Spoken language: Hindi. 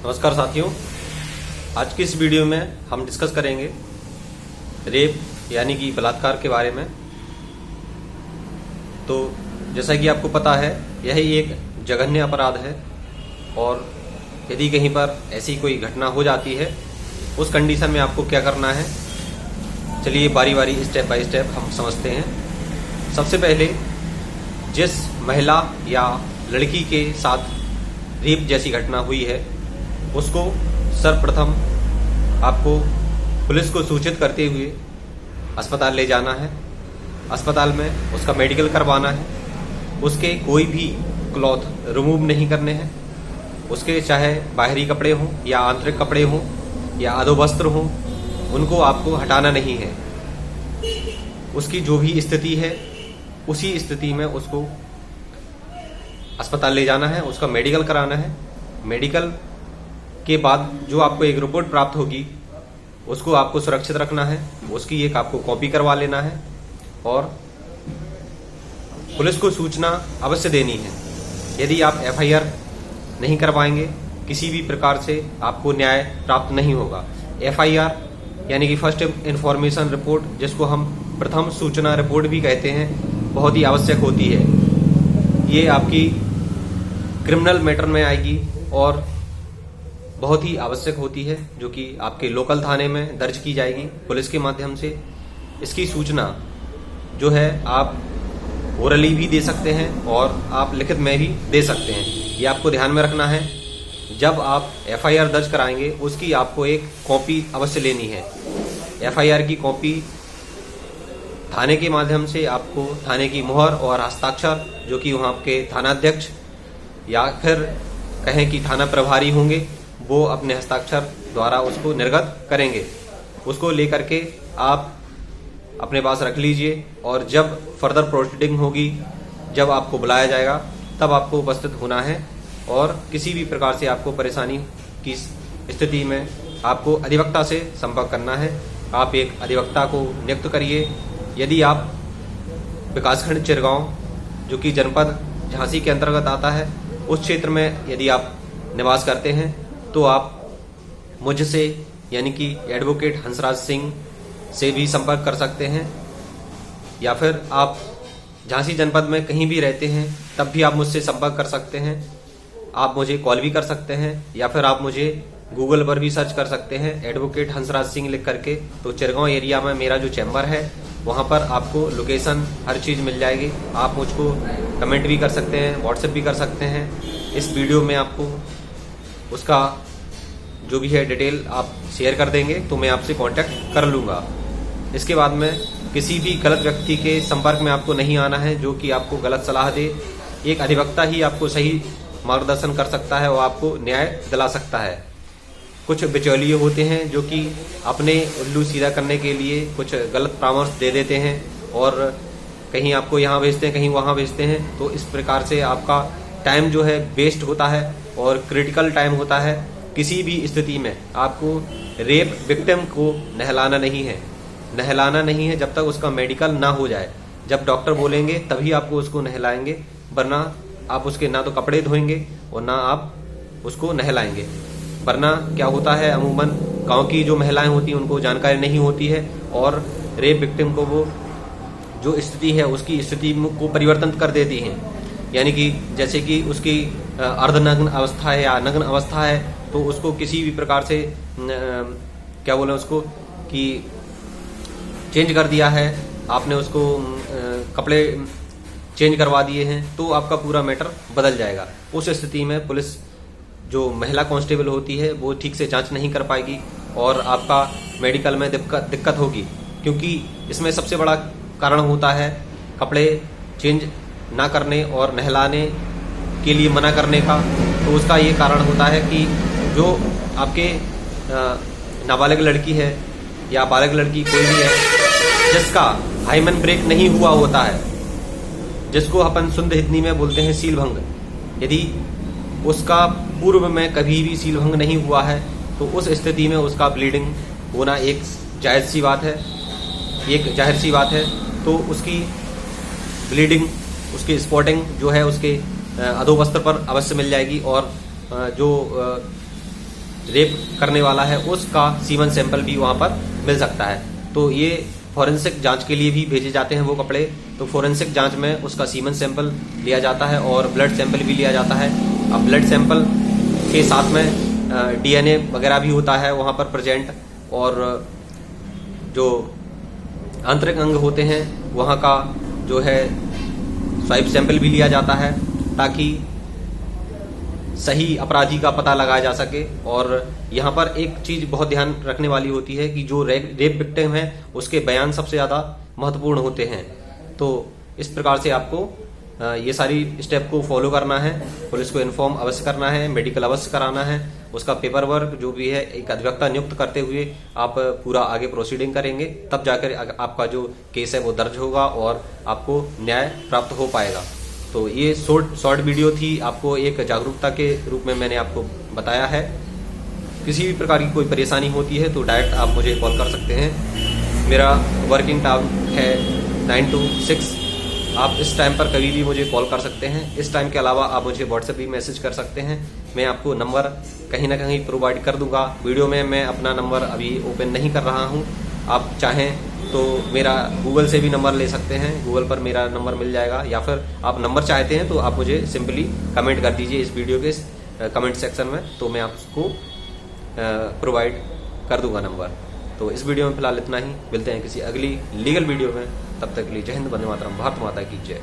नमस्कार साथियों, आज की इस वीडियो में हम डिस्कस करेंगे रेप यानी कि बलात्कार के बारे में। तो जैसा कि आपको पता है, यह एक जघन्य अपराध है और यदि कहीं पर ऐसी कोई घटना हो जाती है, उस कंडीशन में आपको क्या करना है, चलिए बारी बारी स्टेप बाय स्टेप हम समझते हैं। सबसे पहले जिस महिला या लड़की के साथ रेप जैसी घटना हुई है, उसको सर्वप्रथम आपको पुलिस को सूचित करते हुए अस्पताल ले जाना है। अस्पताल में उसका मेडिकल करवाना है। उसके कोई भी क्लॉथ रिमूव नहीं करने हैं। उसके चाहे बाहरी कपड़े हों या आंतरिक कपड़े हों या अधोवस्त्र हों, उनको आपको हटाना नहीं है। उसकी जो भी स्थिति है, उसी स्थिति में उसको अस्पताल ले जाना है, उसका मेडिकल कराना है। मेडिकल के बाद जो आपको एक रिपोर्ट प्राप्त होगी, उसको आपको सुरक्षित रखना है। उसकी एक आपको कॉपी करवा लेना है और पुलिस को सूचना अवश्य देनी है। यदि आप एफआईआर नहीं करवाएंगे, किसी भी प्रकार से आपको न्याय प्राप्त नहीं होगा। एफआईआर यानी कि फर्स्ट इंफॉर्मेशन रिपोर्ट, जिसको हम प्रथम सूचना रिपोर्ट भी कहते हैं, बहुत ही आवश्यक होती है। ये आपकी क्रिमिनल मैटर में आएगी और बहुत ही आवश्यक होती है, जो कि आपके लोकल थाने में दर्ज की जाएगी पुलिस के माध्यम से। इसकी सूचना जो है आप ओरली भी दे सकते हैं और आप लिखित में भी दे सकते हैं। ये आपको ध्यान में रखना है। जब आप एफआईआर दर्ज कराएंगे, उसकी आपको एक कॉपी अवश्य लेनी है। एफआईआर की कॉपी थाने के माध्यम से आपको थाने की मुहर और हस्ताक्षर, जो कि वहाँ के थानाध्यक्ष या फिर कहें कि थाना प्रभारी होंगे, वो अपने हस्ताक्षर द्वारा उसको निर्गत करेंगे। उसको लेकर के आप अपने पास रख लीजिए और जब फर्दर प्रोसीडिंग होगी, जब आपको बुलाया जाएगा, तब आपको उपस्थित होना है। और किसी भी प्रकार से आपको परेशानी की स्थिति में आपको अधिवक्ता से संपर्क करना है। आप एक अधिवक्ता को नियुक्त करिए। यदि आप विकासखंड चिरगांव, जो कि जनपद झांसी के अंतर्गत आता है, उस क्षेत्र में यदि आप निवास करते हैं, तो आप मुझसे यानी कि एडवोकेट हंसराज सिंह से भी संपर्क कर सकते हैं। या फिर आप झांसी जनपद में कहीं भी रहते हैं, तब भी आप मुझसे संपर्क कर सकते हैं। आप मुझे कॉल भी कर सकते हैं या फिर आप मुझे गूगल पर भी सर्च कर सकते हैं, एडवोकेट हंसराज सिंह लिख करके। तो चिरगांव एरिया में मेरा जो चैम्बर है, वहाँ पर आपको लोकेशन हर चीज़ मिल जाएगी। आप मुझको कमेंट भी कर सकते हैं, व्हाट्सएप भी कर सकते हैं। इस वीडियो में आपको उसका जो भी है डिटेल आप शेयर कर देंगे, तो मैं आपसे कांटेक्ट कर लूँगा। इसके बाद में किसी भी गलत व्यक्ति के संपर्क में आपको नहीं आना है, जो कि आपको गलत सलाह दे। एक अधिवक्ता ही आपको सही मार्गदर्शन कर सकता है और आपको न्याय दिला सकता है। कुछ बिचौलिए होते हैं जो कि अपने उल्लू सीधा करने के लिए कुछ गलत परामर्श दे देते हैं और कहीं आपको यहाँ भेजते हैं, कहीं वहाँ भेजते हैं। तो इस प्रकार से आपका टाइम जो है वेस्ट होता है और क्रिटिकल टाइम होता है। किसी भी स्थिति में आपको रेप विक्टिम को नहलाना नहीं है। नहलाना नहीं है जब तक उसका मेडिकल ना हो जाए। जब डॉक्टर बोलेंगे तभी आपको उसको नहलाएंगे, वरना आप उसके ना तो कपड़े धोएंगे और ना आप उसको नहलाएंगे। वरना क्या होता है, अमूमन गांव की जो महिलाएं होती हैं, उनको जानकारी नहीं होती है और रेप विक्टिम को वो जो स्थिति है, उसकी स्थिति को परिवर्तन कर देती हैं। यानी कि जैसे कि उसकी अर्धनग्न अवस्था है या नग्न अवस्था है, तो उसको किसी भी प्रकार से क्या बोले उसको कि चेंज कर दिया है, आपने उसको कपड़े चेंज करवा दिए हैं, तो आपका पूरा मैटर बदल जाएगा। उस स्थिति में पुलिस जो महिला कांस्टेबल होती है, वो ठीक से जांच नहीं कर पाएगी और आपका मेडिकल में दिक्कत होगी। क्योंकि इसमें सबसे बड़ा कारण होता है कपड़े चेंज ना करने और नहलाने के लिए मना करने का। तो उसका ये कारण होता है कि जो आपके नाबालिग लड़की है या बालिग लड़की कोई भी है, जिसका हाइमन ब्रेक नहीं हुआ होता है, जिसको अपन शुद्ध हिंदी में बोलते हैं सीलभंग, यदि उसका पूर्व में कभी भी सीलभंग नहीं हुआ है, तो उस स्थिति में उसका ब्लीडिंग होना एक जायज़ सी बात है, एक जाहिर सी बात है। तो उसकी ब्लीडिंग, उसकी स्पॉटिंग जो है उसके अधोवस्त्र पर अवश्य मिल जाएगी और जो रेप करने वाला है उसका सीमन सैंपल भी वहाँ पर मिल सकता है। तो ये फॉरेंसिक जांच के लिए भी भेजे जाते हैं वो कपड़े। तो फॉरेंसिक जांच में उसका सीमन सैंपल लिया जाता है और ब्लड सैंपल भी लिया जाता है। अब ब्लड सैंपल के साथ में डीएनए वगैरह भी होता है वहाँ पर प्रेजेंट, और जो आंतरिक अंग होते हैं वहाँ का जो है स्वाइप सैंपल भी लिया जाता है, ताकि सही अपराधी का पता लगाया जा सके। और यहाँ पर एक चीज बहुत ध्यान रखने वाली होती है कि जो रेप विक्टिम है उसके बयान सबसे ज्यादा महत्वपूर्ण होते हैं। तो इस प्रकार से आपको ये सारी स्टेप को फॉलो करना है। पुलिस को इन्फॉर्म अवश्य करना है, मेडिकल अवश्य कराना है, उसका पेपर वर्क जो भी है एक अधिवक्ता नियुक्त करते हुए आप पूरा आगे प्रोसीडिंग करेंगे, तब जाकर आपका जो केस है वो दर्ज होगा और आपको न्याय प्राप्त हो पाएगा। तो ये शॉर्ट वीडियो थी, आपको एक जागरूकता के रूप में मैंने आपको बताया है। किसी भी प्रकार की कोई परेशानी होती है तो डायरेक्ट आप मुझे कॉल कर सकते हैं। मेरा वर्किंग टाइम है 9 to 6। आप इस टाइम पर कभी भी मुझे कॉल कर सकते हैं। इस टाइम के अलावा आप मुझे व्हाट्सएप भी मैसेज कर सकते हैं। मैं आपको नंबर कहीं ना कहीं प्रोवाइड कर दूंगा। वीडियो में मैं अपना नंबर अभी ओपन नहीं कर रहा हूं। आप चाहें तो मेरा गूगल से भी नंबर ले सकते हैं, गूगल पर मेरा नंबर मिल जाएगा, या फिर आप नंबर चाहते हैं तो आप मुझे सिंपली कमेंट कर दीजिए इस वीडियो के कमेंट सेक्शन में, तो मैं आपको प्रोवाइड कर दूंगा नंबर। तो इस वीडियो में फिलहाल इतना ही। मिलते हैं किसी अगली लीगल वीडियो में, तब तक के लिए जय हिंद, वंदे मातरम, भारत माता की जय।